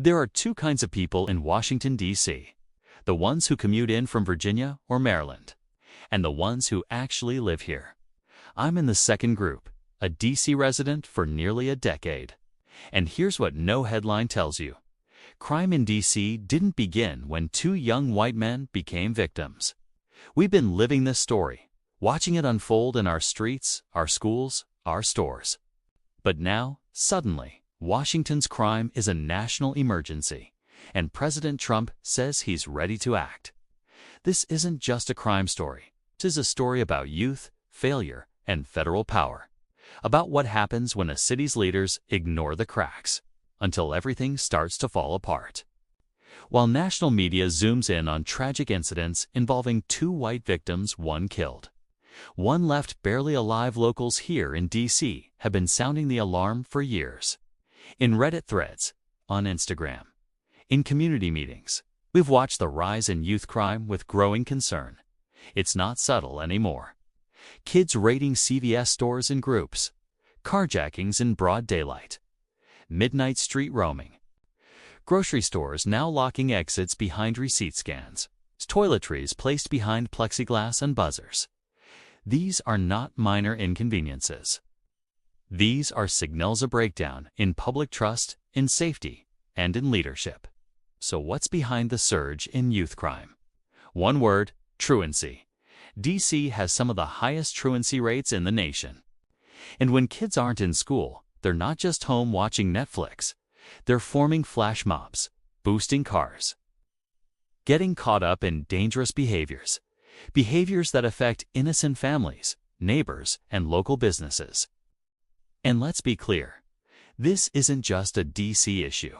There are two kinds of people in Washington, D.C. The ones who commute in from Virginia or Maryland, and the ones who actually live here. I'm in the second group, a D.C. resident for nearly a decade. And here's what no headline tells you. Crime in D.C. didn't begin when two young white men became victims. We've been living this story, watching it unfold in our streets, our schools, our stores. But now, suddenly, Washington's crime is a national emergency, and President Trump says he's ready to act. This isn't just a crime story. It is a story about youth, failure, and federal power. About what happens when a city's leaders ignore the cracks, until everything starts to fall apart. While national media zooms in on tragic incidents involving two white victims, one killed, one left barely alive, locals here in D.C. have been sounding the alarm for years. In Reddit threads, on Instagram, in community meetings, we've watched the rise in youth crime with growing concern. It's not subtle anymore. Kids raiding CVS stores in groups, carjackings in broad daylight, midnight street roaming, grocery stores now locking exits behind receipt scans, toiletries placed behind plexiglass and buzzers. These are not minor inconveniences. These are signals of breakdown in public trust, in safety, and in leadership. So what's behind the surge in youth crime? One word: truancy. D.C. has some of the highest truancy rates in the nation. And when kids aren't in school, they're not just home watching Netflix. They're forming flash mobs, boosting cars, getting caught up in dangerous behaviors that affect innocent families, neighbors, and local businesses. And let's be clear, this isn't just a D.C. issue.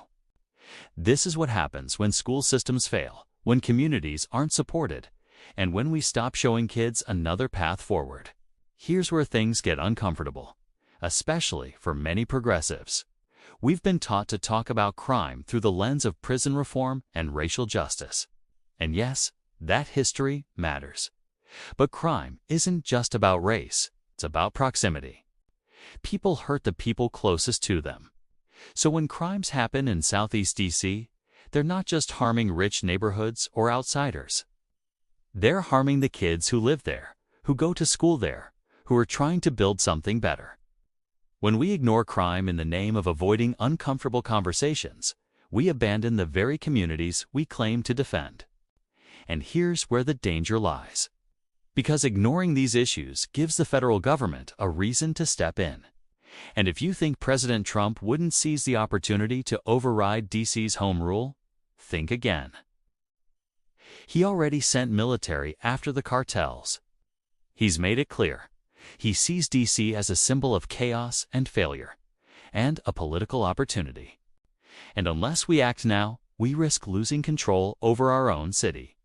This is what happens when school systems fail, when communities aren't supported, and when we stop showing kids another path forward. Here's where things get uncomfortable, especially for many progressives. We've been taught to talk about crime through the lens of prison reform and racial justice. And yes, that history matters. But crime isn't just about race, it's about proximity. People hurt the people closest to them. So when crimes happen in Southeast D.C., they're not just harming rich neighborhoods or outsiders. They're harming the kids who live there, who go to school there, who are trying to build something better. When we ignore crime in the name of avoiding uncomfortable conversations, we abandon the very communities we claim to defend. And here's where the danger lies. Because ignoring these issues gives the federal government a reason to step in. And if you think President Trump wouldn't seize the opportunity to override D.C.'s home rule, think again. He already sent military after the cartels. He's made it clear. He sees D.C. as a symbol of chaos and failure, and a political opportunity. And unless we act now, we risk losing control over our own city.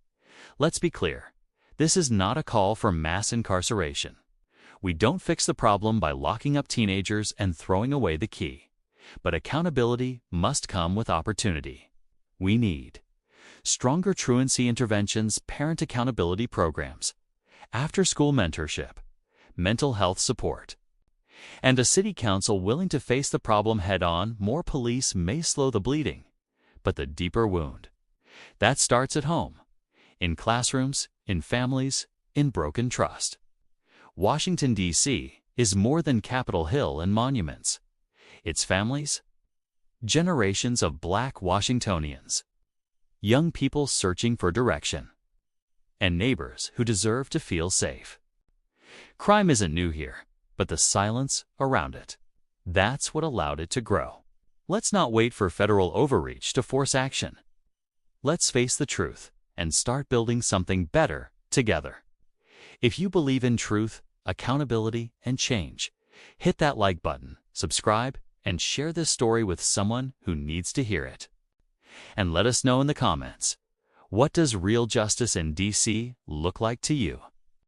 Let's be clear. This is not a call for mass incarceration. We don't fix the problem by locking up teenagers and throwing away the key. But accountability must come with opportunity. We need stronger truancy interventions, parent accountability programs, after-school mentorship, mental health support, and a city council willing to face the problem head-on. More police may slow the bleeding, but the deeper wound, that starts at home, in classrooms, in families, in broken trust. Washington, D.C. is more than Capitol Hill and monuments. It's families, generations of Black Washingtonians, young people searching for direction, and neighbors who deserve to feel safe. Crime isn't new here, but the silence around it, that's what allowed it to grow. Let's not wait for federal overreach to force action. Let's face the truth and start building something better together. If you believe in truth, accountability, and change, hit that like button, subscribe, and share this story with someone who needs to hear it. And let us know in the comments, what does real justice in D.C. look like to you?